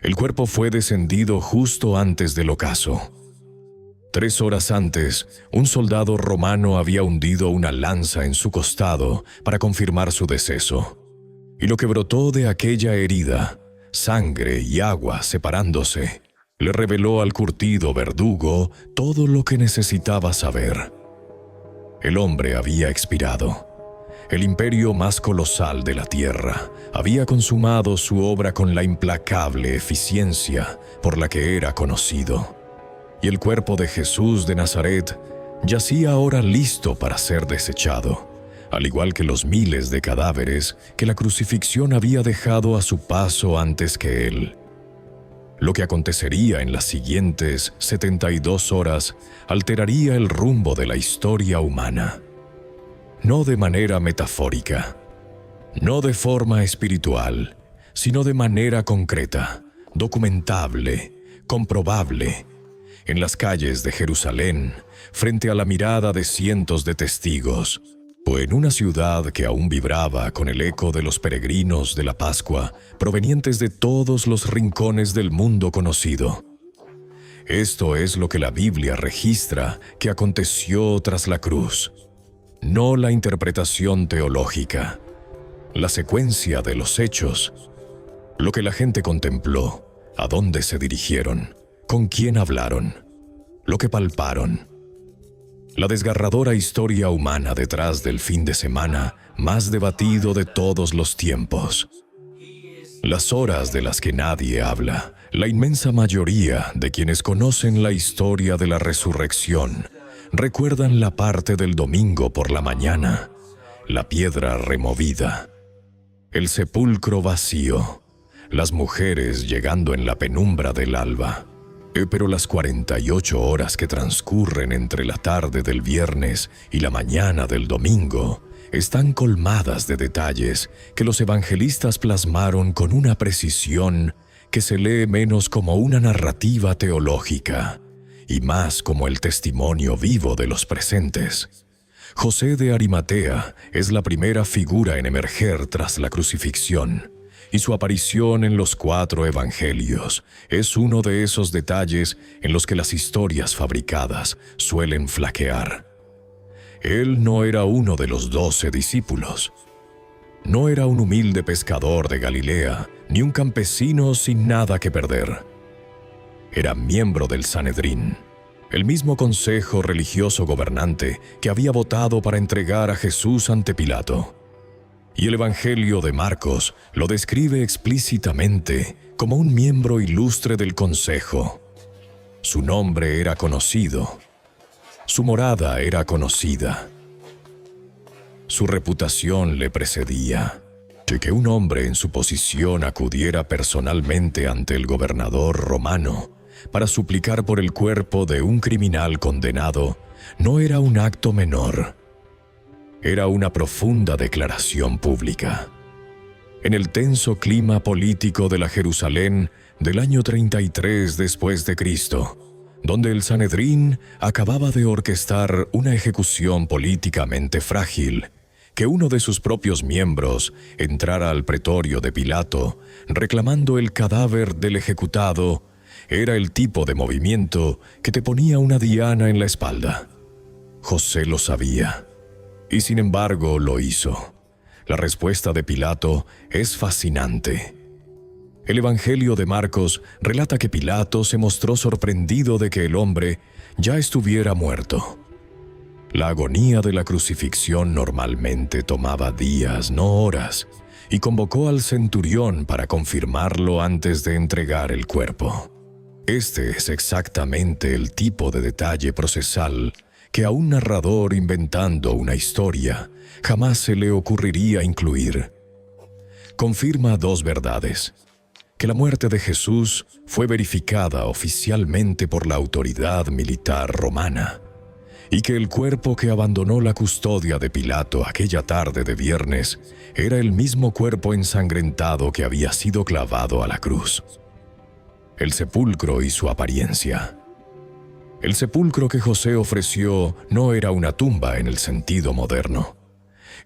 El cuerpo fue descendido justo antes del ocaso. 3 horas antes, un soldado romano había hundido una lanza en su costado para confirmar su deceso. Y lo que brotó de aquella herida, sangre y agua separándose, le reveló al curtido verdugo todo lo que necesitaba saber. El hombre había expirado. El imperio más colosal de la tierra había consumado su obra con la implacable eficiencia por la que era conocido. Y el cuerpo de Jesús de Nazaret yacía ahora listo para ser desechado, al igual que los miles de cadáveres que la crucifixión había dejado a su paso antes que él. Lo que acontecería en las siguientes 72 horas alteraría el rumbo de la historia humana. No de manera metafórica, no de forma espiritual, sino de manera concreta, documentable, comprobable, en las calles de Jerusalén, frente a la mirada de cientos de testigos, o en una ciudad que aún vibraba con el eco de los peregrinos de la Pascua, provenientes de todos los rincones del mundo conocido. Esto es lo que la Biblia registra que aconteció tras la cruz, no la interpretación teológica, la secuencia de los hechos, lo que la gente contempló, a dónde se dirigieron, con quién hablaron, lo que palparon. La desgarradora historia humana detrás del fin de semana más debatido de todos los tiempos. Las horas de las que nadie habla, la inmensa mayoría de quienes conocen la historia de la resurrección, recuerdan la parte del domingo por la mañana, la piedra removida, el sepulcro vacío, las mujeres llegando en la penumbra del alba. Pero las 48 horas que transcurren entre la tarde del viernes y la mañana del domingo están colmadas de detalles que los evangelistas plasmaron con una precisión que se lee menos como una narrativa teológica y más como el testimonio vivo de los presentes. José de Arimatea es la primera figura en emerger tras la crucifixión, y su aparición en los 4 evangelios es uno de esos detalles en los que las historias fabricadas suelen flaquear. Él no era uno de los 12 discípulos. No era un humilde pescador de Galilea, ni un campesino sin nada que perder. Era miembro del Sanedrín, el mismo consejo religioso gobernante que había votado para entregar a Jesús ante Pilato. Y el Evangelio de Marcos lo describe explícitamente como un miembro ilustre del consejo. Su nombre era conocido. Su morada era conocida. Su reputación le precedía. De que un hombre en su posición acudiera personalmente ante el gobernador romano para suplicar por el cuerpo de un criminal condenado no era un acto menor. Era una profunda declaración pública. En el tenso clima político de la Jerusalén del año 33 después de Cristo, donde el Sanedrín acababa de orquestar una ejecución políticamente frágil, que uno de sus propios miembros entrara al pretorio de Pilato reclamando el cadáver del ejecutado, era el tipo de movimiento que te ponía una diana en la espalda. José lo sabía. Y sin embargo lo hizo. La respuesta de Pilato es fascinante. El Evangelio de Marcos relata que Pilato se mostró sorprendido de que el hombre ya estuviera muerto. La agonía de la crucifixión normalmente tomaba días, no horas, y convocó al centurión para confirmarlo antes de entregar el cuerpo. Este es exactamente el tipo de detalle procesal que a un narrador inventando una historia jamás se le ocurriría incluir. Confirma 2 verdades: que la muerte de Jesús fue verificada oficialmente por la autoridad militar romana, y que el cuerpo que abandonó la custodia de Pilato aquella tarde de viernes era el mismo cuerpo ensangrentado que había sido clavado a la cruz. El sepulcro y su apariencia. El sepulcro que José ofreció no era una tumba en el sentido moderno.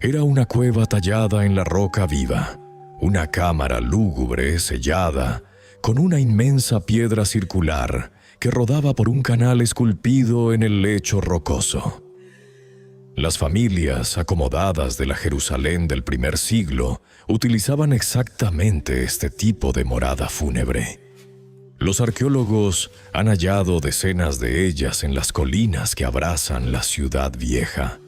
Era una cueva tallada en la roca viva, una cámara lúgubre sellada, con una inmensa piedra circular que rodaba por un canal esculpido en el lecho rocoso. Las familias acomodadas de la Jerusalén del primer siglo utilizaban exactamente este tipo de morada fúnebre. Los arqueólogos han hallado decenas de ellas en las colinas que abrazan la ciudad vieja.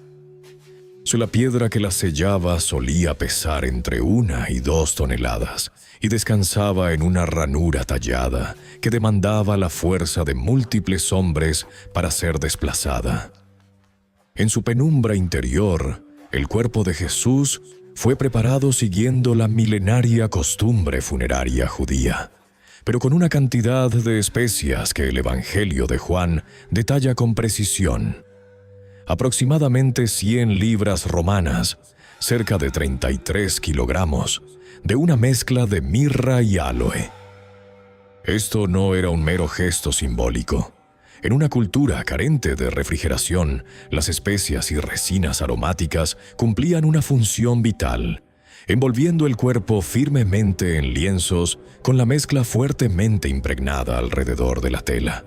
La piedra que las sellaba solía pesar entre 1 y 2 toneladas y descansaba en una ranura tallada que demandaba la fuerza de múltiples hombres para ser desplazada. En su penumbra interior, el cuerpo de Jesús fue preparado siguiendo la milenaria costumbre funeraria judía, pero con una cantidad de especias que el Evangelio de Juan detalla con precisión. Aproximadamente 100 libras romanas, cerca de 33 kilogramos, de una mezcla de mirra y áloe. Esto no era un mero gesto simbólico. En una cultura carente de refrigeración, las especias y resinas aromáticas cumplían una función vital, envolviendo el cuerpo firmemente en lienzos con la mezcla fuertemente impregnada alrededor de la tela.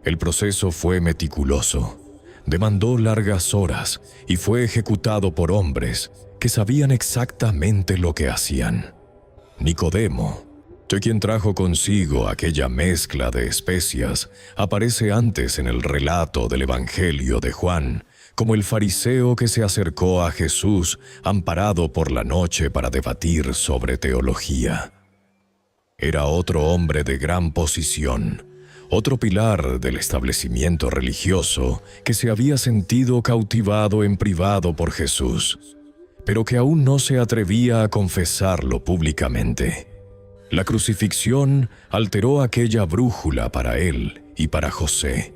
El proceso fue meticuloso. Demandó largas horas y fue ejecutado por hombres que sabían exactamente lo que hacían. Nicodemo, quien trajo consigo aquella mezcla de especias, aparece antes en el relato del Evangelio de Juan como el fariseo que se acercó a Jesús amparado por la noche para debatir sobre teología. Era otro hombre de gran posición, otro pilar del establecimiento religioso que se había sentido cautivado en privado por Jesús, pero que aún no se atrevía a confesarlo públicamente. La crucifixión alteró aquella brújula para él y para José.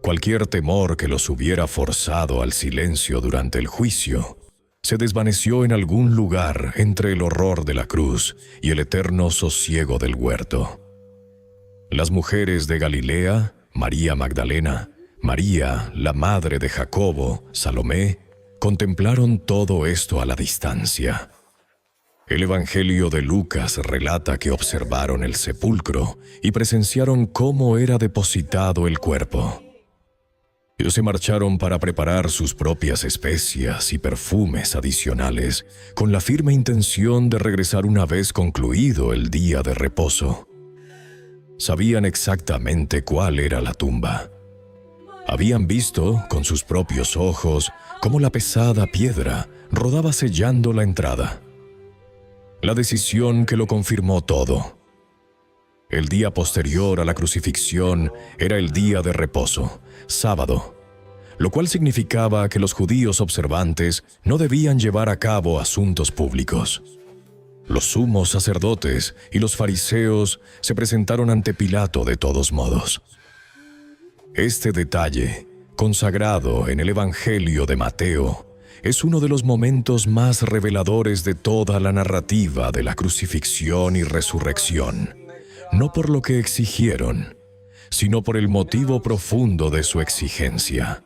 Cualquier temor que los hubiera forzado al silencio durante el juicio se desvaneció en algún lugar entre el horror de la cruz y el eterno sosiego del huerto. Las mujeres de Galilea, María Magdalena, María, la madre de Jacobo, Salomé, contemplaron todo esto a la distancia. El Evangelio de Lucas relata que observaron el sepulcro y presenciaron cómo era depositado el cuerpo. Ellos se marcharon para preparar sus propias especias y perfumes adicionales, con la firme intención de regresar una vez concluido el día de reposo. Sabían exactamente cuál era la tumba. Habían visto con sus propios ojos cómo la pesada piedra rodaba sellando la entrada. La decisión que lo confirmó todo. El día posterior a la crucifixión era el día de reposo, sábado, lo cual significaba que los judíos observantes no debían llevar a cabo asuntos públicos. Los sumos sacerdotes y los fariseos se presentaron ante Pilato de todos modos. Este detalle, consagrado en el Evangelio de Mateo, es uno de los momentos más reveladores de toda la narrativa de la crucifixión y resurrección, no por lo que exigieron, sino por el motivo profundo de su exigencia.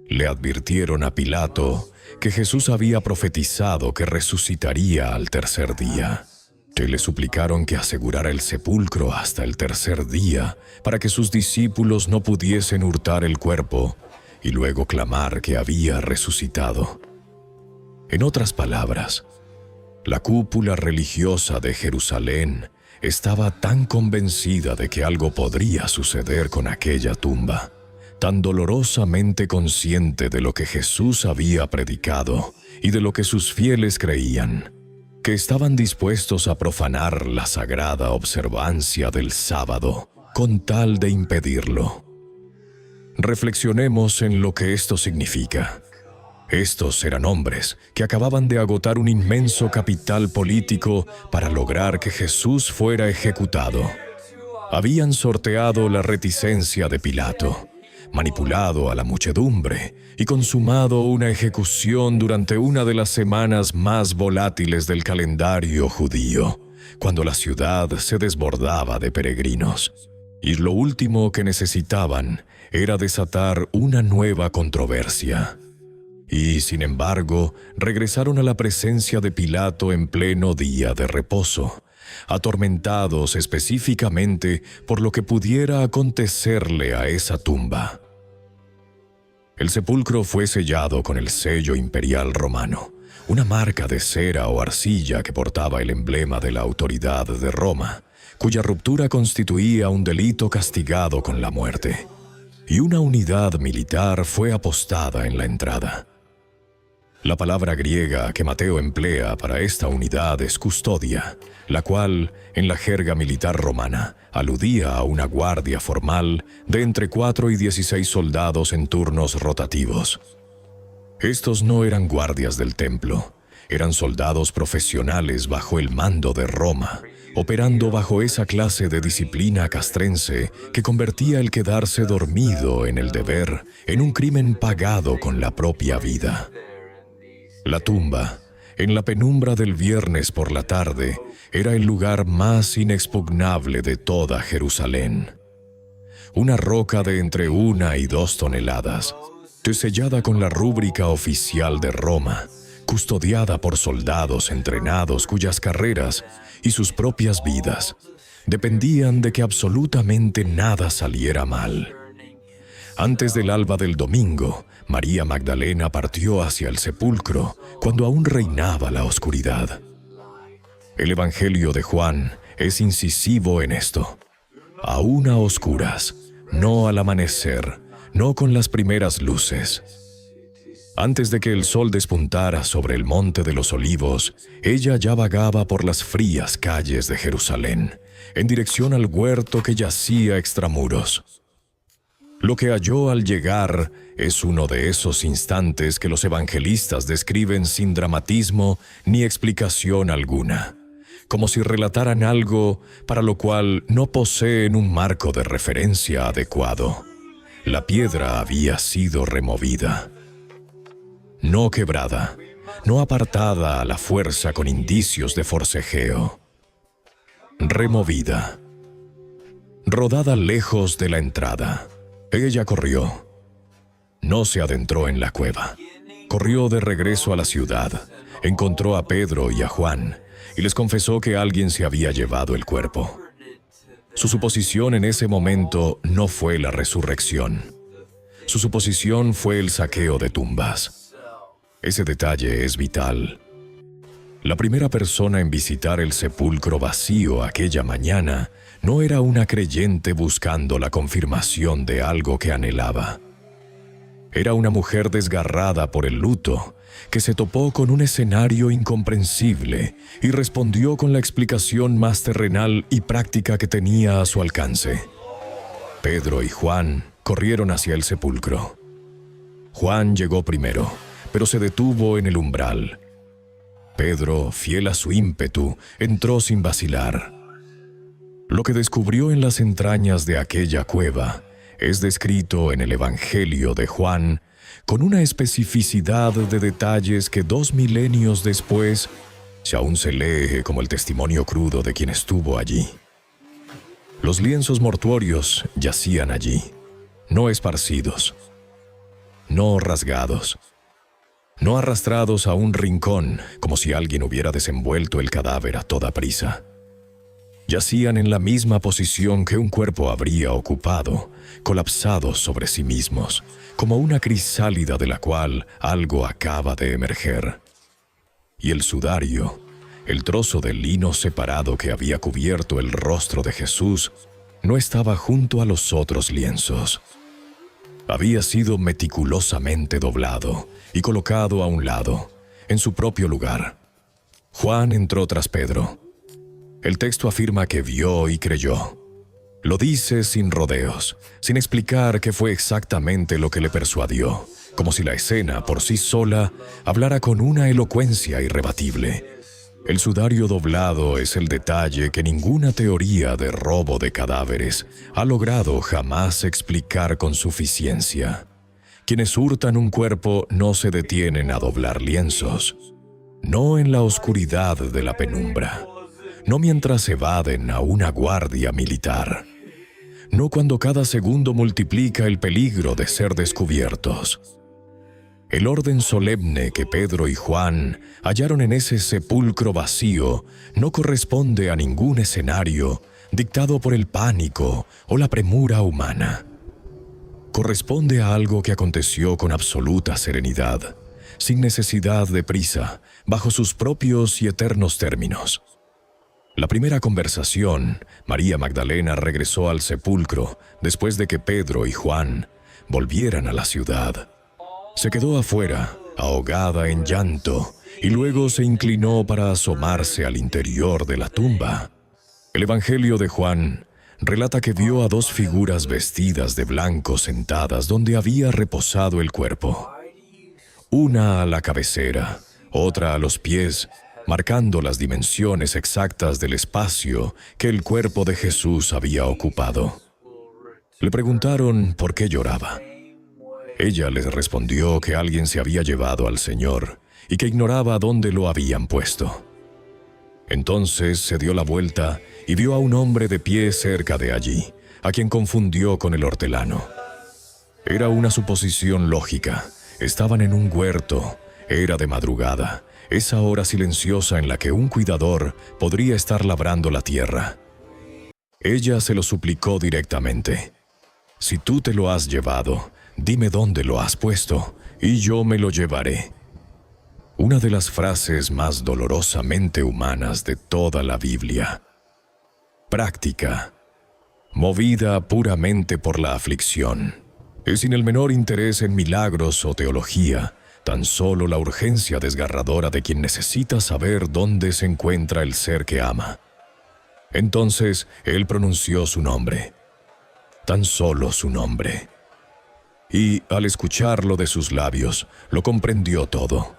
Le advirtieron a Pilato que Jesús había profetizado que resucitaría al tercer día. Le suplicaron que asegurara el sepulcro hasta el tercer día para que sus discípulos no pudiesen hurtar el cuerpo y luego clamar que había resucitado. En otras palabras, la cúpula religiosa de Jerusalén estaba tan convencida de que algo podría suceder con aquella tumba, tan dolorosamente consciente de lo que Jesús había predicado y de lo que sus fieles creían, que estaban dispuestos a profanar la sagrada observancia del sábado con tal de impedirlo. Reflexionemos en lo que esto significa. Estos eran hombres que acababan de agotar un inmenso capital político para lograr que Jesús fuera ejecutado. Habían sorteado la reticencia de Pilato, manipulado a la muchedumbre y consumado una ejecución durante una de las semanas más volátiles del calendario judío, cuando la ciudad se desbordaba de peregrinos. Y lo último que necesitaban era desatar una nueva controversia. Y, sin embargo, regresaron a la presencia de Pilato en pleno día de reposo, atormentados específicamente por lo que pudiera acontecerle a esa tumba. El sepulcro fue sellado con el sello imperial romano, una marca de cera o arcilla que portaba el emblema de la autoridad de Roma, cuya ruptura constituía un delito castigado con la muerte, y una unidad militar fue apostada en la entrada. La palabra griega que Mateo emplea para esta unidad es custodia, la cual, en la jerga militar romana, aludía a una guardia formal de entre 4 y 16 soldados en turnos rotativos. Estos no eran guardias del templo, eran soldados profesionales bajo el mando de Roma, operando bajo esa clase de disciplina castrense que convertía el quedarse dormido en el deber en un crimen pagado con la propia vida. La tumba, en la penumbra del viernes por la tarde, era el lugar más inexpugnable de toda Jerusalén. Una roca de entre 1 y 2 toneladas, sellada con la rúbrica oficial de Roma, custodiada por soldados entrenados cuyas carreras y sus propias vidas dependían de que absolutamente nada saliera mal. Antes del alba del domingo, María Magdalena partió hacia el sepulcro cuando aún reinaba la oscuridad. El Evangelio de Juan es incisivo en esto. Aún a oscuras, no al amanecer, no con las primeras luces. Antes de que el sol despuntara sobre el monte de los Olivos, ella ya vagaba por las frías calles de Jerusalén, en dirección al huerto que yacía extramuros. Lo que halló al llegar es uno de esos instantes que los evangelistas describen sin dramatismo ni explicación alguna, como si relataran algo para lo cual no poseen un marco de referencia adecuado. La piedra había sido removida. No quebrada, no apartada a la fuerza con indicios de forcejeo. Removida. Rodada lejos de la entrada. Ella corrió. No se adentró en la cueva. Corrió de regreso a la ciudad. Encontró a Pedro y a Juan y les confesó que alguien se había llevado el cuerpo. Su suposición en ese momento no fue la resurrección. Su suposición fue el saqueo de tumbas. Ese detalle es vital. La primera persona en visitar el sepulcro vacío aquella mañana no era una creyente buscando la confirmación de algo que anhelaba. Era una mujer desgarrada por el luto, que se topó con un escenario incomprensible y respondió con la explicación más terrenal y práctica que tenía a su alcance. Pedro y Juan corrieron hacia el sepulcro. Juan llegó primero, pero se detuvo en el umbral. Pedro, fiel a su ímpetu, entró sin vacilar. Lo que descubrió en las entrañas de aquella cueva es descrito en el Evangelio de Juan con una especificidad de detalles que 2 milenios después si aún se lee como el testimonio crudo de quien estuvo allí. Los lienzos mortuorios yacían allí, no esparcidos, no rasgados, no arrastrados a un rincón como si alguien hubiera desenvuelto el cadáver a toda prisa. Yacían en la misma posición que un cuerpo habría ocupado, colapsados sobre sí mismos, como una crisálida de la cual algo acaba de emerger. Y el sudario, el trozo de lino separado que había cubierto el rostro de Jesús, no estaba junto a los otros lienzos. Había sido meticulosamente doblado y colocado a un lado, en su propio lugar. Juan entró tras Pedro. El texto afirma que vio y creyó. Lo dice sin rodeos, sin explicar qué fue exactamente lo que le persuadió, como si la escena por sí sola hablara con una elocuencia irrebatible. El sudario doblado es el detalle que ninguna teoría de robo de cadáveres ha logrado jamás explicar con suficiencia. Quienes hurtan un cuerpo no se detienen a doblar lienzos, no en la oscuridad de la penumbra, no mientras evaden a una guardia militar, no cuando cada segundo multiplica el peligro de ser descubiertos. El orden solemne que Pedro y Juan hallaron en ese sepulcro vacío no corresponde a ningún escenario dictado por el pánico o la premura humana. Corresponde a algo que aconteció con absoluta serenidad, sin necesidad de prisa, bajo sus propios y eternos términos. La primera conversación, María Magdalena regresó al sepulcro después de que Pedro y Juan volvieran a la ciudad. Se quedó afuera, ahogada en llanto, y luego se inclinó para asomarse al interior de la tumba. El Evangelio de Juan relata que vio a dos figuras vestidas de blanco sentadas donde había reposado el cuerpo. Una a la cabecera, otra a los pies, marcando las dimensiones exactas del espacio que el cuerpo de Jesús había ocupado. Le preguntaron por qué lloraba. Ella les respondió que alguien se había llevado al Señor y que ignoraba dónde lo habían puesto. Entonces se dio la vuelta y vio a un hombre de pie cerca de allí, a quien confundió con el hortelano. Era una suposición lógica. Estaban en un huerto, era de madrugada, esa hora silenciosa en la que un cuidador podría estar labrando la tierra. Ella se lo suplicó directamente. «Si tú te lo has llevado, dime dónde lo has puesto, y yo me lo llevaré». Una de las frases más dolorosamente humanas de toda la Biblia. Práctica, movida puramente por la aflicción, y sin el menor interés en milagros o teología, tan solo la urgencia desgarradora de quien necesita saber dónde se encuentra el ser que ama. Entonces él pronunció su nombre, tan solo su nombre. Y al escucharlo de sus labios, lo comprendió todo.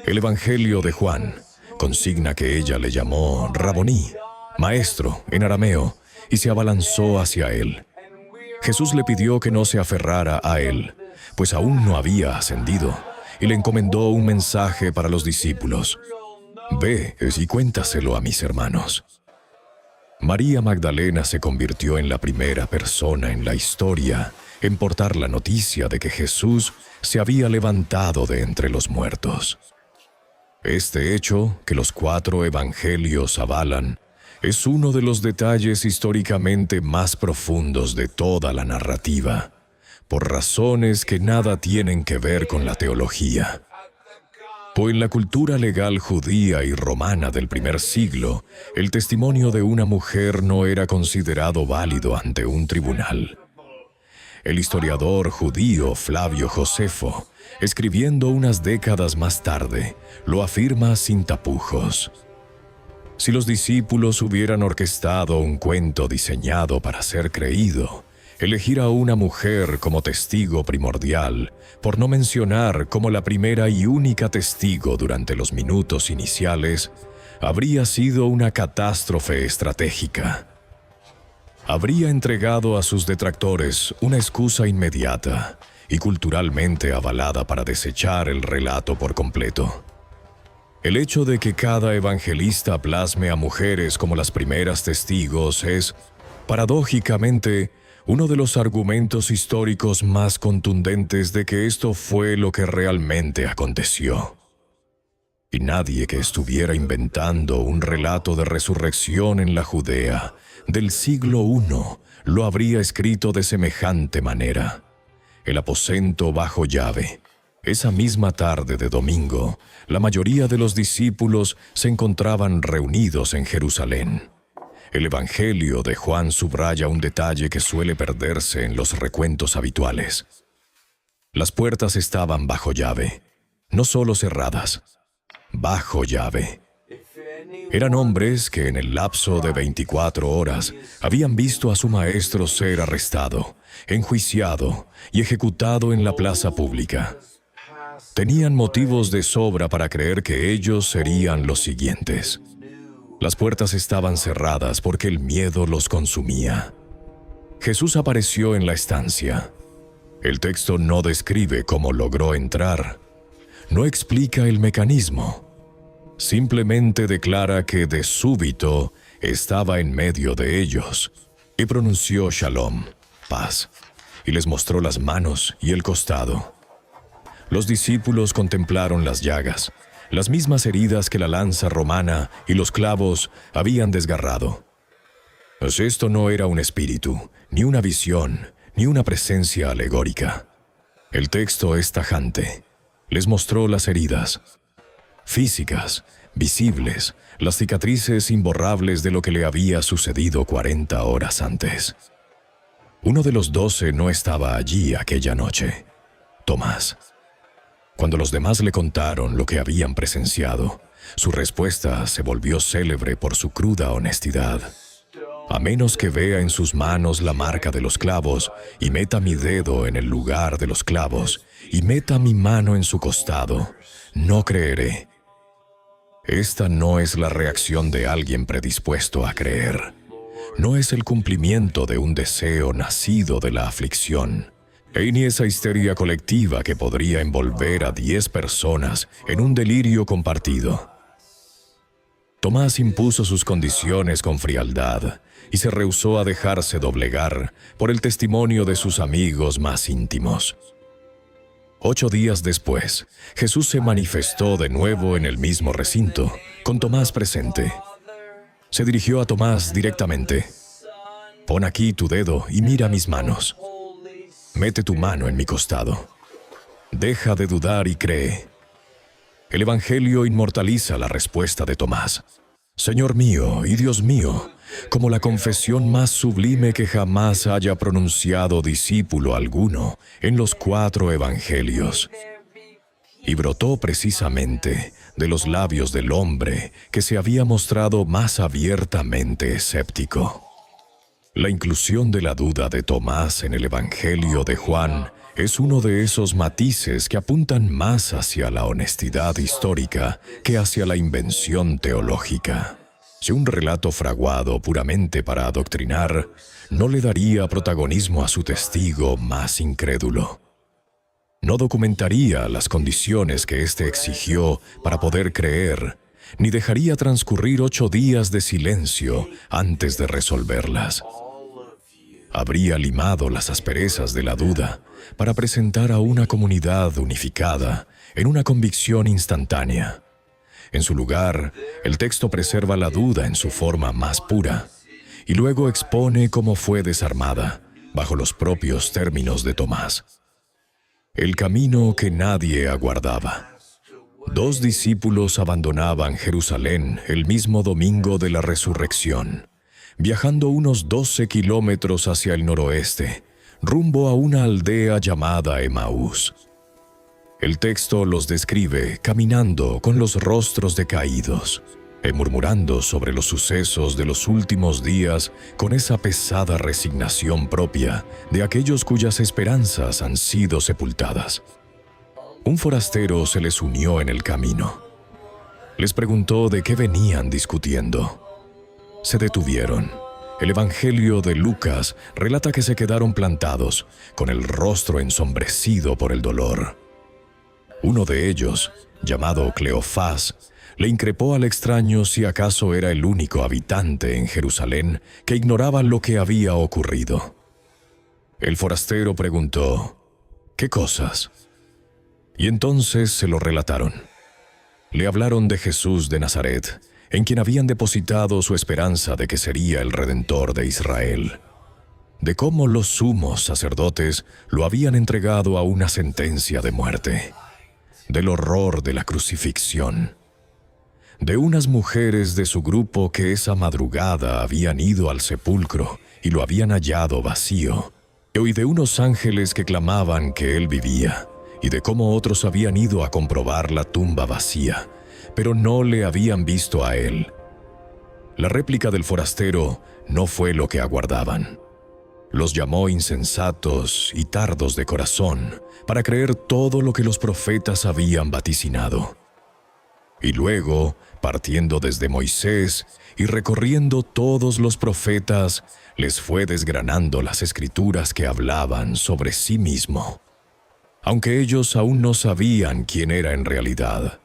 El Evangelio de Juan consigna que ella le llamó Raboní, maestro en arameo, y se abalanzó hacia él. Jesús le pidió que no se aferrara a él, pues aún no había ascendido, y le encomendó un mensaje para los discípulos. «Ve y cuéntaselo a mis hermanos». María Magdalena se convirtió en la primera persona en la historia en portar la noticia de que Jesús se había levantado de entre los muertos. Este hecho, que los 4 evangelios avalan, es uno de los detalles históricamente más profundos de toda la narrativa, por razones que nada tienen que ver con la teología. Pues en la cultura legal judía y romana del primer siglo, el testimonio de una mujer no era considerado válido ante un tribunal. El historiador judío Flavio Josefo, escribiendo unas décadas más tarde, lo afirma sin tapujos. Si los discípulos hubieran orquestado un cuento diseñado para ser creído, elegir a una mujer como testigo primordial, por no mencionar como la primera y única testigo durante los minutos iniciales, habría sido una catástrofe estratégica. Habría entregado a sus detractores una excusa inmediata y culturalmente avalada para desechar el relato por completo. El hecho de que cada evangelista plasme a mujeres como las primeras testigos es, paradójicamente, uno de los argumentos históricos más contundentes de que esto fue lo que realmente aconteció. Y nadie que estuviera inventando un relato de resurrección en la Judea del siglo I lo habría escrito de semejante manera. El aposento bajo llave. Esa misma tarde de domingo, la mayoría de los discípulos se encontraban reunidos en Jerusalén. El Evangelio de Juan subraya un detalle que suele perderse en los recuentos habituales. Las puertas estaban bajo llave, no solo cerradas, bajo llave. Eran hombres que en el lapso de 24 horas habían visto a su maestro ser arrestado, enjuiciado y ejecutado en la plaza pública. Tenían motivos de sobra para creer que ellos serían los siguientes. Las puertas estaban cerradas porque el miedo los consumía. Jesús apareció en la estancia. El texto no describe cómo logró entrar. No explica el mecanismo. Simplemente declara que de súbito estaba en medio de ellos y pronunció Shalom, paz, y les mostró las manos y el costado. Los discípulos contemplaron las llagas, las mismas heridas que la lanza romana y los clavos habían desgarrado. Mas esto no era un espíritu, ni una visión, ni una presencia alegórica. El texto es tajante. Les mostró las heridas, físicas, visibles, las cicatrices imborrables de lo que le había sucedido 40 horas antes. Uno de los 12 no estaba allí aquella noche, Tomás. Cuando los demás le contaron lo que habían presenciado, su respuesta se volvió célebre por su cruda honestidad. A menos que vea en sus manos la marca de los clavos, y meta mi dedo en el lugar de los clavos, y meta mi mano en su costado, no creeré. Esta no es la reacción de alguien predispuesto a creer. No es el cumplimiento de un deseo nacido de la aflicción, ni esa histeria colectiva que podría envolver a 10 personas en un delirio compartido. Tomás impuso sus condiciones con frialdad y se rehusó a dejarse doblegar por el testimonio de sus amigos más íntimos. 8 días después, Jesús se manifestó de nuevo en el mismo recinto, con Tomás presente. Se dirigió a Tomás directamente. «Pon aquí tu dedo y mira mis manos. Mete tu mano en mi costado. Deja de dudar y cree». El Evangelio inmortaliza la respuesta de Tomás. «Señor mío y Dios mío», como la confesión más sublime que jamás haya pronunciado discípulo alguno en los 4 evangelios. Y brotó precisamente de los labios del hombre que se había mostrado más abiertamente escéptico. La inclusión de la duda de Tomás en el Evangelio de Juan es uno de esos matices que apuntan más hacia la honestidad histórica que hacia la invención teológica. Si un relato fraguado puramente para adoctrinar, no le daría protagonismo a su testigo más incrédulo. No documentaría las condiciones que éste exigió para poder creer, ni dejaría transcurrir 8 días de silencio antes de resolverlas. Habría limado las asperezas de la duda para presentar a una comunidad unificada en una convicción instantánea. En su lugar, el texto preserva la duda en su forma más pura y luego expone cómo fue desarmada bajo los propios términos de Tomás. El camino que nadie aguardaba. 2 discípulos abandonaban Jerusalén el mismo domingo de la resurrección, viajando unos 12 kilómetros hacia el noroeste, rumbo a una aldea llamada Emaús. El texto los describe caminando con los rostros decaídos, murmurando sobre los sucesos de los últimos días con esa pesada resignación propia de aquellos cuyas esperanzas han sido sepultadas. Un forastero se les unió en el camino. Les preguntó de qué venían discutiendo. Se detuvieron. El Evangelio de Lucas relata que se quedaron plantados, con el rostro ensombrecido por el dolor. Uno de ellos, llamado Cleofás, le increpó al extraño si acaso era el único habitante en Jerusalén que ignoraba lo que había ocurrido. El forastero preguntó, «¿Qué cosas?». Y entonces se lo relataron. Le hablaron de Jesús de Nazaret, en quien habían depositado su esperanza de que sería el Redentor de Israel. De cómo los sumos sacerdotes lo habían entregado a una sentencia de muerte. Del horror de la crucifixión. De unas mujeres de su grupo que esa madrugada habían ido al sepulcro y lo habían hallado vacío. Y de unos ángeles que clamaban que él vivía. Y de cómo otros habían ido a comprobar la tumba vacía, pero no le habían visto a él. La réplica del forastero no fue lo que aguardaban. Los llamó insensatos y tardos de corazón para creer todo lo que los profetas habían vaticinado. Y luego, partiendo desde Moisés y recorriendo todos los profetas, les fue desgranando las escrituras que hablaban sobre sí mismo, aunque ellos aún no sabían quién era en realidad.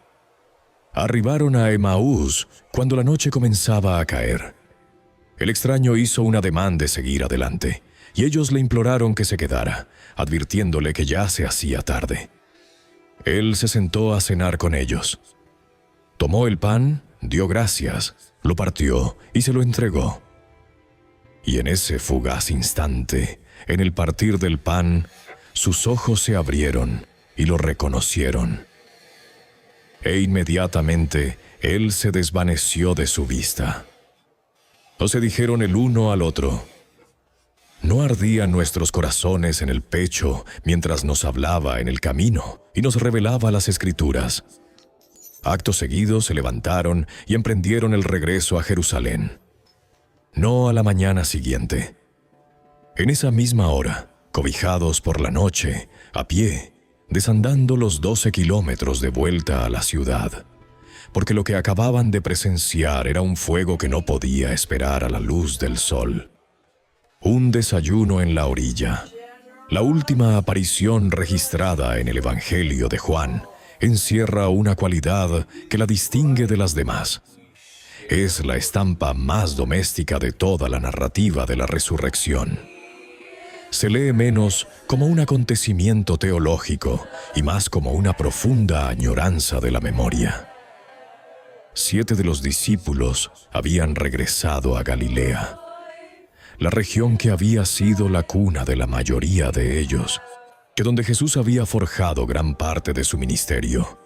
Arribaron a Emaús cuando la noche comenzaba a caer. El extraño hizo un ademán de seguir adelante, y ellos le imploraron que se quedara, advirtiéndole que ya se hacía tarde. Él se sentó a cenar con ellos. Tomó el pan, dio gracias, lo partió y se lo entregó. Y en ese fugaz instante, en el partir del pan, sus ojos se abrieron y lo reconocieron. E inmediatamente él se desvaneció de su vista. O se dijeron el uno al otro: ¿no ardían nuestros corazones en el pecho mientras nos hablaba en el camino y nos revelaba las Escrituras? Acto seguido se levantaron y emprendieron el regreso a Jerusalén. No a la mañana siguiente. En esa misma hora, cobijados por la noche, a pie, desandando los 12 kilómetros de vuelta a la ciudad, porque lo que acababan de presenciar era un fuego que no podía esperar a la luz del sol. Un desayuno en la orilla. La última aparición registrada en el Evangelio de Juan encierra una cualidad que la distingue de las demás. Es la estampa más doméstica de toda la narrativa de la resurrección. Se lee menos como un acontecimiento teológico y más como una profunda añoranza de la memoria. 7 de los discípulos habían regresado a Galilea, la región que había sido la cuna de la mayoría de ellos, que donde Jesús había forjado gran parte de su ministerio.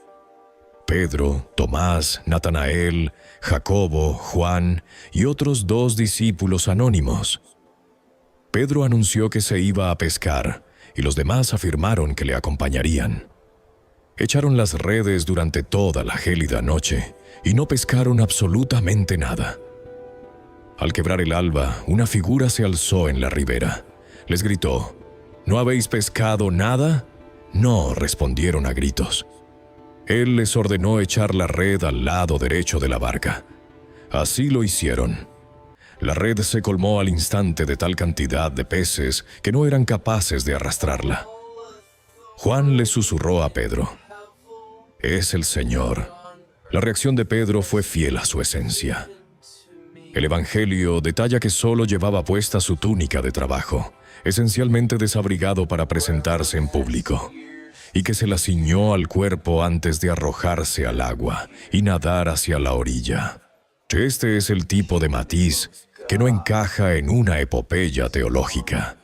Pedro, Tomás, Natanael, Jacobo, Juan y otros 2 discípulos anónimos. Pedro anunció que se iba a pescar y los demás afirmaron que le acompañarían. Echaron las redes durante toda la gélida noche y no pescaron absolutamente nada. Al quebrar el alba, una figura se alzó en la ribera. Les gritó: ¿no habéis pescado nada? No, respondieron a gritos. Él les ordenó echar la red al lado derecho de la barca. Así lo hicieron. La red se colmó al instante de tal cantidad de peces que no eran capaces de arrastrarla. Juan le susurró a Pedro: «Es el Señor». La reacción de Pedro fue fiel a su esencia. El Evangelio detalla que solo llevaba puesta su túnica de trabajo, esencialmente desabrigado para presentarse en público, y que se la ciñó al cuerpo antes de arrojarse al agua y nadar hacia la orilla. Este es el tipo de matiz que no encaja en una epopeya teológica.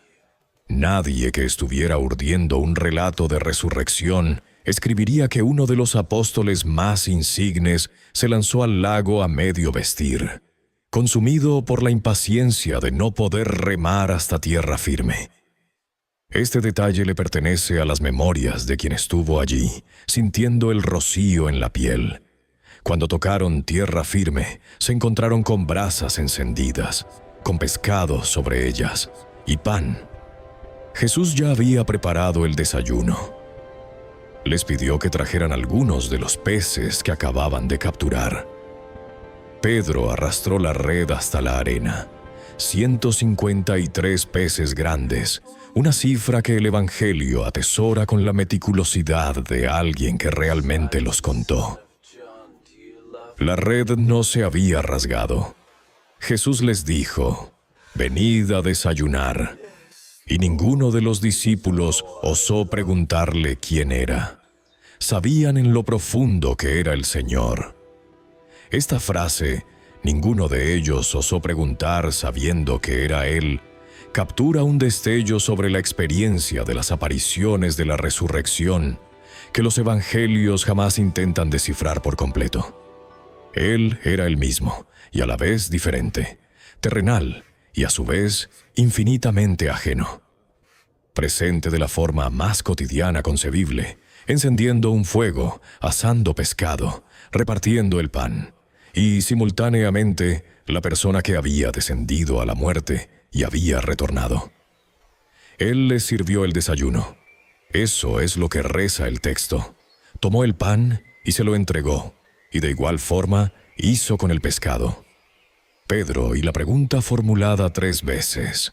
Nadie que estuviera urdiendo un relato de resurrección escribiría que uno de los apóstoles más insignes se lanzó al lago a medio vestir, consumido por la impaciencia de no poder remar hasta tierra firme. Este detalle le pertenece a las memorias de quien estuvo allí, sintiendo el rocío en la piel. Cuando tocaron tierra firme, se encontraron con brasas encendidas, con pescado sobre ellas y pan. Jesús ya había preparado el desayuno. Les pidió que trajeran algunos de los peces que acababan de capturar. Pedro arrastró la red hasta la arena. 153 peces grandes, una cifra que el Evangelio atesora con la meticulosidad de alguien que realmente los contó. La red no se había rasgado. Jesús les dijo: «Venid a desayunar». Y ninguno de los discípulos osó preguntarle quién era. Sabían en lo profundo que era el Señor. Esta frase, ninguno de ellos osó preguntar sabiendo que era Él, captura un destello sobre la experiencia de las apariciones de la resurrección que los evangelios jamás intentan descifrar por completo. Él era el mismo y a la vez diferente, terrenal y a su vez infinitamente ajeno. Presente de la forma más cotidiana concebible, encendiendo un fuego, asando pescado, repartiendo el pan, y simultáneamente la persona que había descendido a la muerte y había retornado. Él les sirvió el desayuno. Eso es lo que reza el texto. Tomó el pan y se lo entregó, y de igual forma hizo con el pescado. Pedro y la pregunta formulada 3 veces.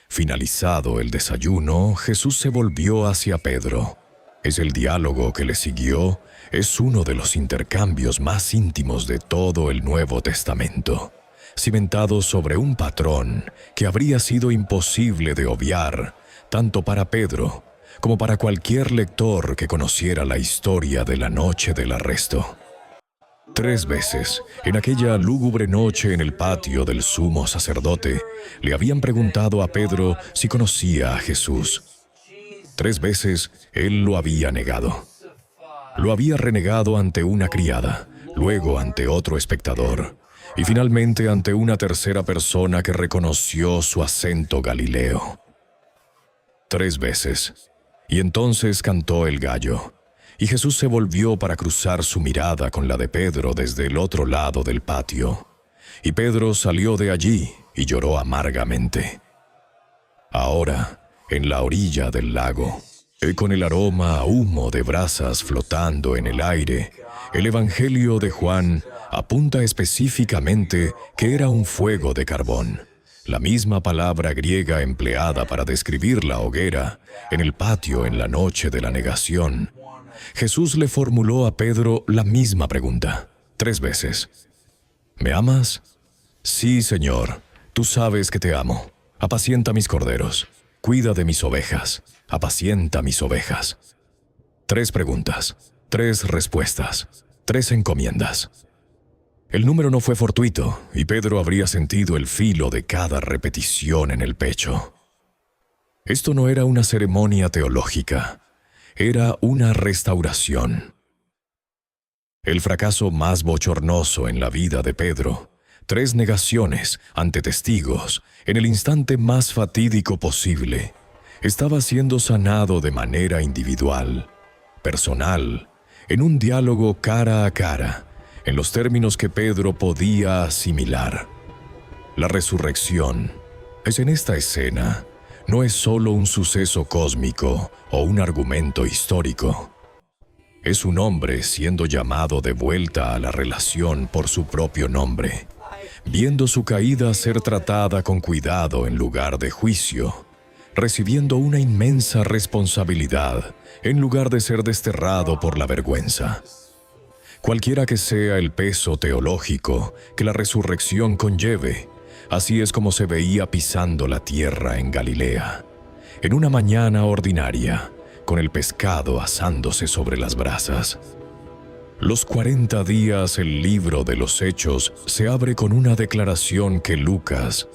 Finalizado el desayuno, Jesús se volvió hacia Pedro. Es el diálogo que le siguió, es uno de los intercambios más íntimos de todo el Nuevo Testamento, cimentado sobre un patrón que habría sido imposible de obviar, tanto para Pedro como para cualquier lector que conociera la historia de la noche del arresto. 3 veces, en aquella lúgubre noche en el patio del sumo sacerdote, le habían preguntado a Pedro si conocía a Jesús. 3 veces él lo había negado. Lo había renegado ante una criada, luego ante otro espectador, y finalmente ante una tercera persona que reconoció su acento galileo. 3 veces. Y entonces cantó el gallo, y Jesús se volvió para cruzar su mirada con la de Pedro desde el otro lado del patio. Y Pedro salió de allí y lloró amargamente. Ahora, en la orilla del lago, con el aroma a humo de brasas flotando en el aire, el Evangelio de Juan apunta específicamente que era un fuego de carbón, la misma palabra griega empleada para describir la hoguera en el patio en la noche de la negación. Jesús le formuló a Pedro la misma pregunta, 3 veces. ¿Me amas? Sí, Señor, tú sabes que te amo. Apacienta mis corderos, cuida de mis ovejas, apacienta mis ovejas. 3 preguntas, 3 respuestas, 3 encomiendas. El número no fue fortuito, y Pedro habría sentido el filo de cada repetición en el pecho. Esto no era una ceremonia teológica, era una restauración. El fracaso más bochornoso en la vida de Pedro, 3 negaciones ante testigos, en el instante más fatídico posible, estaba siendo sanado de manera individual, personal, en un diálogo cara a cara, en los términos que Pedro podía asimilar. La resurrección es en esta escena, no es solo un suceso cósmico o un argumento histórico. Es un hombre siendo llamado de vuelta a la relación por su propio nombre, viendo su caída ser tratada con cuidado en lugar de juicio, recibiendo una inmensa responsabilidad en lugar de ser desterrado por la vergüenza. Cualquiera que sea el peso teológico que la resurrección conlleve, así es como se veía pisando la tierra en Galilea, en una mañana ordinaria, con el pescado asándose sobre las brasas. Los 40 días el libro de los Hechos se abre con una declaración que Lucas,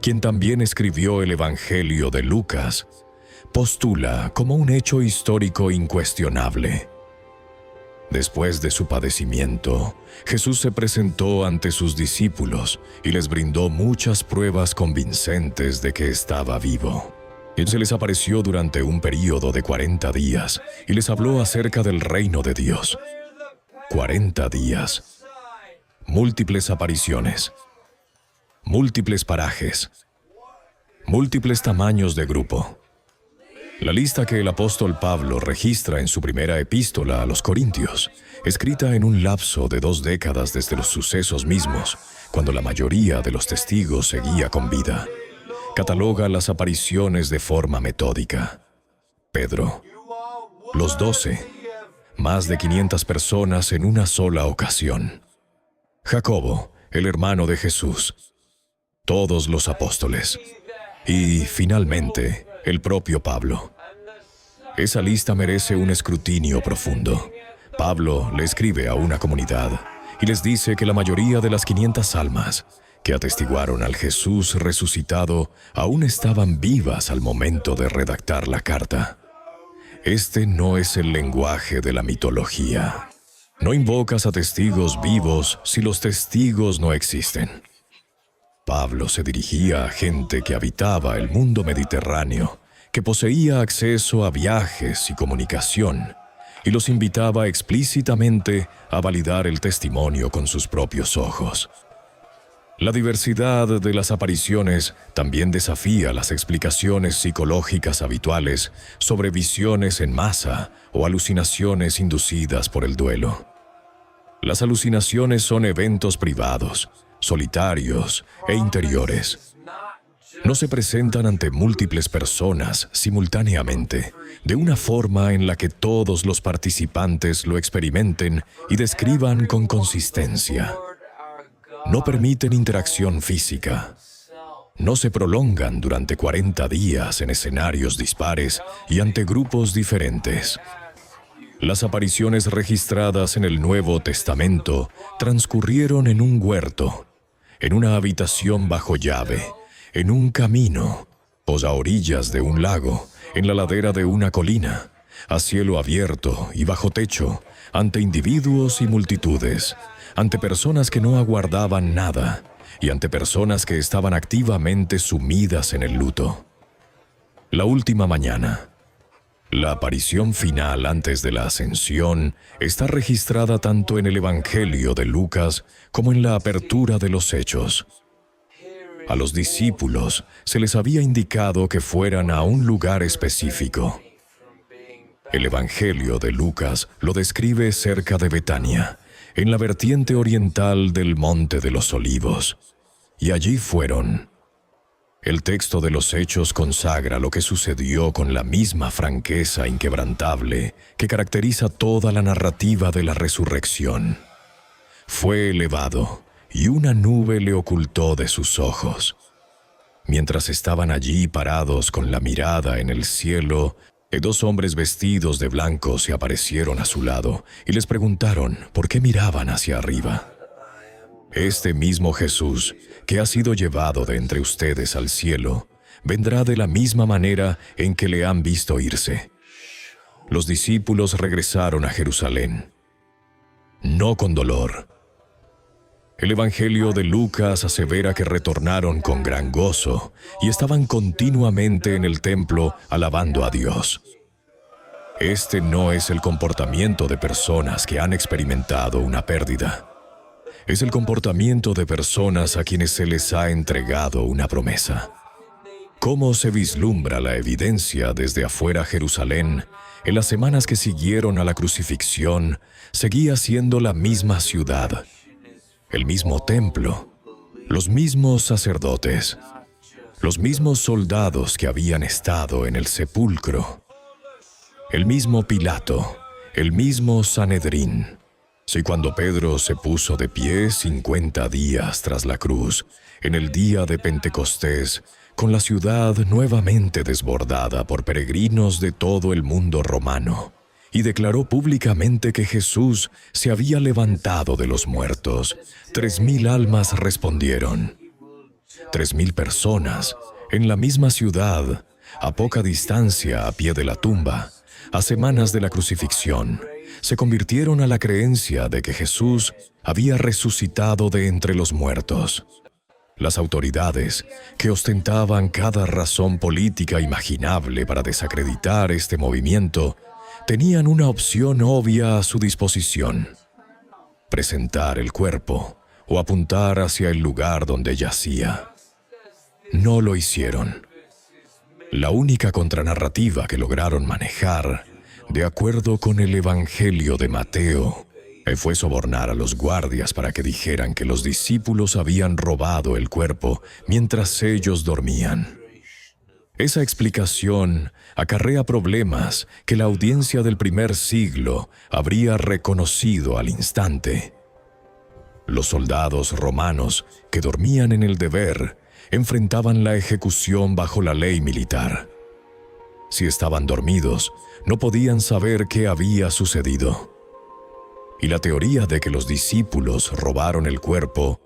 quien también escribió el Evangelio de Lucas, postula como un hecho histórico incuestionable. Después de su padecimiento, Jesús se presentó ante sus discípulos y les brindó muchas pruebas convincentes de que estaba vivo. Él se les apareció durante un período de 40 días y les habló acerca del reino de Dios. 40 días. Múltiples apariciones. Múltiples parajes. Múltiples tamaños de grupo. La lista que el apóstol Pablo registra en su primera epístola a los Corintios, escrita en un lapso de 2 décadas desde los sucesos mismos, cuando la mayoría de los testigos seguía con vida, cataloga las apariciones de forma metódica. Pedro, los 12, más de 500 personas en una sola ocasión. Jacobo, el hermano de Jesús, todos los apóstoles, y, finalmente, el propio Pablo. Esa lista merece un escrutinio profundo. Pablo le escribe a una comunidad y les dice que la mayoría de las 500 almas que atestiguaron al Jesús resucitado aún estaban vivas al momento de redactar la carta. Este no es el lenguaje de la mitología. No invocas a testigos vivos si los testigos no existen. Pablo se dirigía a gente que habitaba el mundo mediterráneo, que poseía acceso a viajes y comunicación, y los invitaba explícitamente a validar el testimonio con sus propios ojos. La diversidad de las apariciones también desafía las explicaciones psicológicas habituales sobre visiones en masa o alucinaciones inducidas por el duelo. Las alucinaciones son eventos privados, solitarios e interiores. No se presentan ante múltiples personas simultáneamente, de una forma en la que todos los participantes lo experimenten y describan con consistencia. No permiten interacción física. no se prolongan durante 40 días en escenarios dispares y ante grupos diferentes. Las apariciones registradas en el Nuevo Testamento transcurrieron en un huerto, en una habitación bajo llave, en un camino, o a orillas de un lago, en la ladera de una colina, a cielo abierto y bajo techo, ante individuos y multitudes, ante personas que no aguardaban nada y ante personas que estaban activamente sumidas en el luto. La última mañana, la aparición final antes de la ascensión, está registrada tanto en el Evangelio de Lucas como en la apertura de los Hechos. A los discípulos se les había indicado que fueran a un lugar específico. El Evangelio de Lucas lo describe cerca de Betania, en la vertiente oriental del Monte de los Olivos, y allí fueron. El texto de los Hechos consagra lo que sucedió con la misma franqueza inquebrantable que caracteriza toda la narrativa de la resurrección. Fue elevado, y una nube le ocultó de sus ojos. Mientras estaban allí parados con la mirada en el cielo, dos hombres vestidos de blanco se aparecieron a su lado y les preguntaron por qué miraban hacia arriba. Este mismo Jesús, que ha sido llevado de entre ustedes al cielo, vendrá de la misma manera en que le han visto irse. Los discípulos regresaron a Jerusalén, no con dolor. El Evangelio de Lucas asevera que retornaron con gran gozo y estaban continuamente en el templo alabando a Dios. Este no es el comportamiento de personas que han experimentado una pérdida. Es el comportamiento de personas a quienes se les ha entregado una promesa. ¿Cómo se vislumbra la evidencia desde afuera Jerusalén? En las semanas que siguieron a la crucifixión, seguía siendo la misma ciudad, el mismo templo, los mismos sacerdotes, los mismos soldados que habían estado en el sepulcro, el mismo Pilato, el mismo Sanedrín. Si cuando Pedro se puso de pie 50 días tras la cruz, en el día de Pentecostés, con la ciudad nuevamente desbordada por peregrinos de todo el mundo romano, y declaró públicamente que Jesús se había levantado de los muertos, 3,000 almas respondieron. 3,000 personas, en la misma ciudad, a poca distancia a pie de la tumba, a semanas de la crucifixión, se convirtieron a la creencia de que Jesús había resucitado de entre los muertos. Las autoridades, que ostentaban cada razón política imaginable para desacreditar este movimiento, tenían una opción obvia a su disposición: presentar el cuerpo o apuntar hacia el lugar donde yacía. No lo hicieron. La única contranarrativa que lograron manejar, de acuerdo con el Evangelio de Mateo, fue sobornar a los guardias para que dijeran que los discípulos habían robado el cuerpo mientras ellos dormían. Esa explicación acarrea problemas que la audiencia del primer siglo habría reconocido al instante. Los soldados romanos que dormían en el deber enfrentaban la ejecución bajo la ley militar. Si estaban dormidos, no podían saber qué había sucedido. Y la teoría de que los discípulos robaron el cuerpo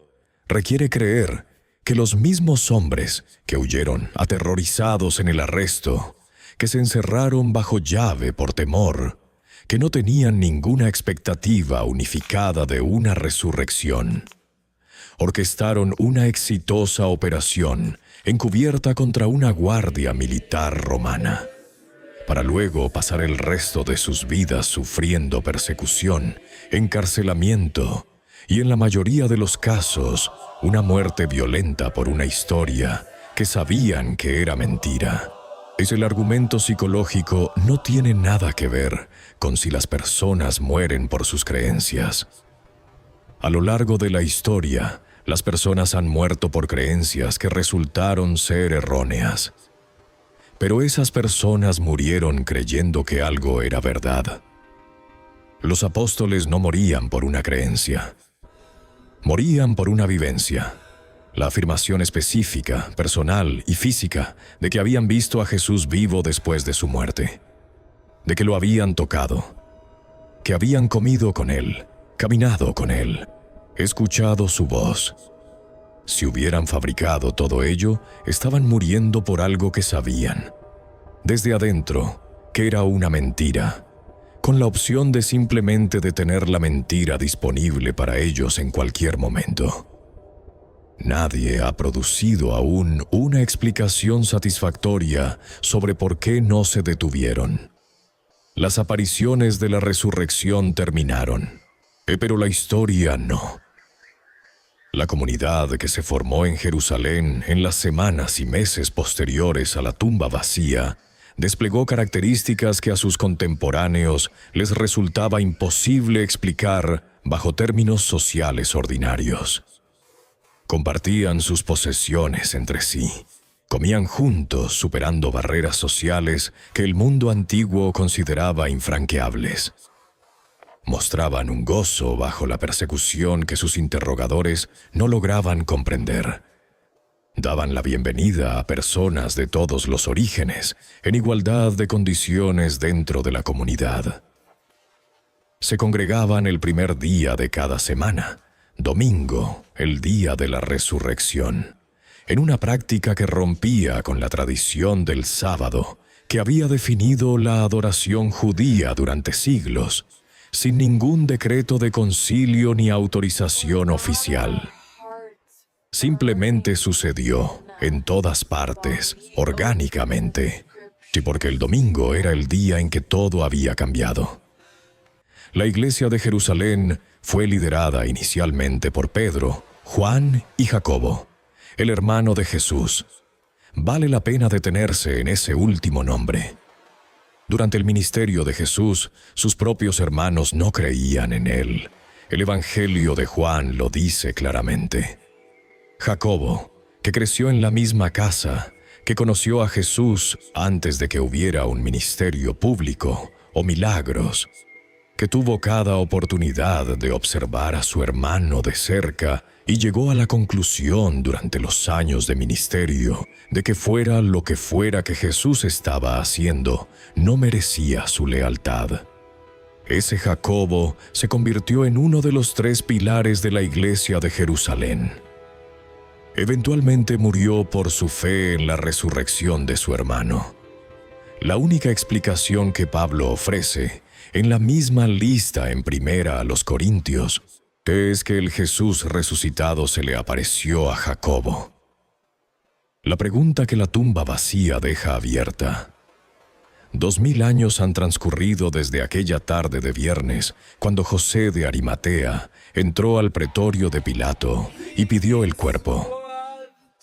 requiere creer que los mismos hombres que huyeron aterrorizados en el arresto, que se encerraron bajo llave por temor, que no tenían ninguna expectativa unificada de una resurrección, orquestaron una exitosa operación encubierta contra una guardia militar romana, para luego pasar el resto de sus vidas sufriendo persecución, encarcelamiento y, en la mayoría de los casos, una muerte violenta por una historia que sabían que era mentira. El argumento psicológico no tiene nada que ver con si las personas mueren por sus creencias. A lo largo de la historia, las personas han muerto por creencias que resultaron ser erróneas. Pero esas personas murieron creyendo que algo era verdad. Los apóstoles no morían por una creencia. Morían por una vivencia. La afirmación específica, personal y física de que habían visto a Jesús vivo después de su muerte, de que lo habían tocado, que habían comido con Él, caminado con Él, escuchado su voz. Si hubieran fabricado todo ello, estaban muriendo por algo que sabían, desde adentro, que era una mentira, con la opción de simplemente detener la mentira disponible para ellos en cualquier momento. Nadie ha producido aún una explicación satisfactoria sobre por qué no se detuvieron. Las apariciones de la resurrección terminaron, pero la historia no. La comunidad que se formó en Jerusalén en las semanas y meses posteriores a la tumba vacía desplegó características que a sus contemporáneos les resultaba imposible explicar bajo términos sociales ordinarios. Compartían sus posesiones entre sí, comían juntos superando barreras sociales que el mundo antiguo consideraba infranqueables. Mostraban un gozo bajo la persecución que sus interrogadores no lograban comprender. Daban la bienvenida a personas de todos los orígenes, en igualdad de condiciones dentro de la comunidad. Se congregaban el primer día de cada semana, domingo, el día de la resurrección, en una práctica que rompía con la tradición del sábado, que había definido la adoración judía durante siglos, sin ningún decreto de concilio ni autorización oficial. Simplemente sucedió, en todas partes, orgánicamente, y porque el domingo era el día en que todo había cambiado. La iglesia de Jerusalén fue liderada inicialmente por Pedro, Juan y Jacobo, el hermano de Jesús. Vale la pena detenerse en ese último nombre. Durante el ministerio de Jesús, sus propios hermanos no creían en él. El Evangelio de Juan lo dice claramente. Jacobo, que creció en la misma casa, que conoció a Jesús antes de que hubiera un ministerio público o milagros, que tuvo cada oportunidad de observar a su hermano de cerca y llegó a la conclusión durante los años de ministerio de que fuera lo que fuera que Jesús estaba haciendo, no merecía su lealtad. Ese Jacobo se convirtió en uno de los 3 pilares de la iglesia de Jerusalén. Eventualmente murió por su fe en la resurrección de su hermano. La única explicación que Pablo ofrece en la misma lista en primera a los Corintios es que el Jesús resucitado se le apareció a Jacobo. La pregunta que la tumba vacía deja abierta. 2000 años han transcurrido desde aquella tarde de viernes, cuando José de Arimatea entró al pretorio de Pilato y pidió el cuerpo.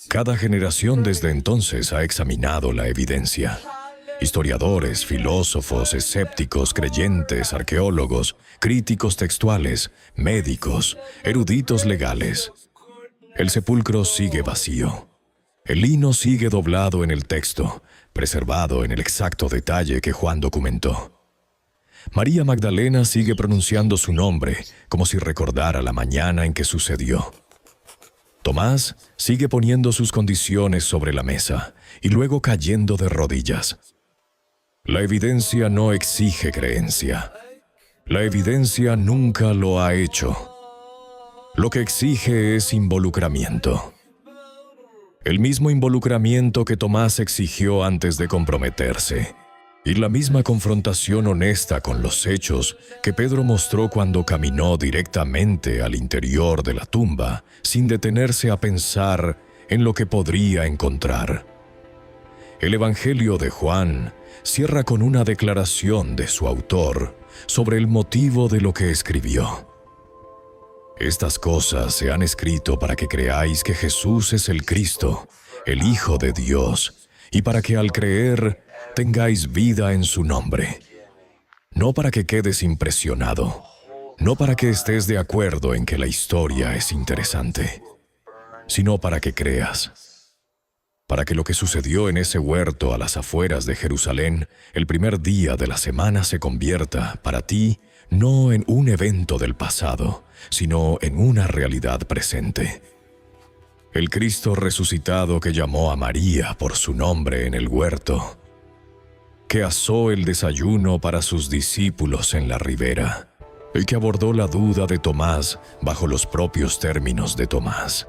Cada generación desde entonces ha examinado la evidencia. Historiadores, filósofos, escépticos, creyentes, arqueólogos, críticos textuales, médicos, eruditos legales. El sepulcro sigue vacío. El lino sigue doblado en el texto, preservado en el exacto detalle que Juan documentó. María Magdalena sigue pronunciando su nombre como si recordara la mañana en que sucedió. Tomás sigue poniendo sus condiciones sobre la mesa y luego cayendo de rodillas. La evidencia no exige creencia. La evidencia nunca lo ha hecho. Lo que exige es involucramiento. El mismo involucramiento que Tomás exigió antes de comprometerse, y la misma confrontación honesta con los hechos que Pedro mostró cuando caminó directamente al interior de la tumba, sin detenerse a pensar en lo que podría encontrar. El Evangelio de Juan cierra con una declaración de su autor sobre el motivo de lo que escribió. Estas cosas se han escrito para que creáis que Jesús es el Cristo, el Hijo de Dios, y para que al creer tengáis vida en su nombre. No para que quedes impresionado, no para que estés de acuerdo en que la historia es interesante, sino para que creas. Para que lo que sucedió en ese huerto a las afueras de Jerusalén el primer día de la semana se convierta, para ti, no en un evento del pasado, sino en una realidad presente. el Cristo resucitado que llamó a María por su nombre en el huerto, que asó el desayuno para sus discípulos en la ribera, y que abordó la duda de Tomás bajo los propios términos de Tomás,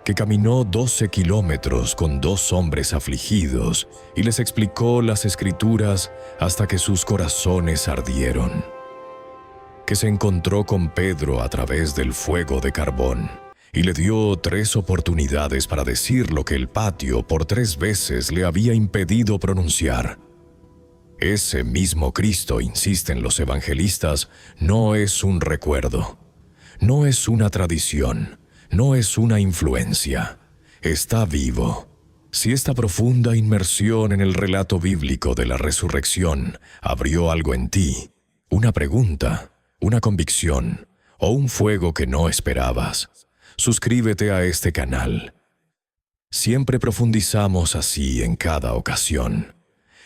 que caminó 12 kilómetros con 2 hombres afligidos y les explicó las Escrituras hasta que sus corazones ardieron, que se encontró con Pedro a través del fuego de carbón y le dio 3 oportunidades para decir lo que el patio por 3 veces le había impedido pronunciar. Ese mismo Cristo, insisten los evangelistas, no es un recuerdo, no es una tradición, no es una influencia, está vivo. Si esta profunda inmersión en el relato bíblico de la resurrección abrió algo en ti, una pregunta, una convicción o un fuego que no esperabas, suscríbete a este canal. Siempre profundizamos así en cada ocasión.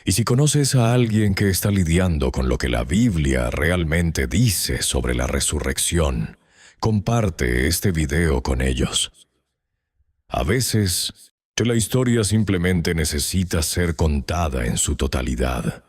Y si conoces a alguien que está lidiando con lo que la Biblia realmente dice sobre la resurrección, comparte este video con ellos. A veces, la historia simplemente necesita ser contada en su totalidad.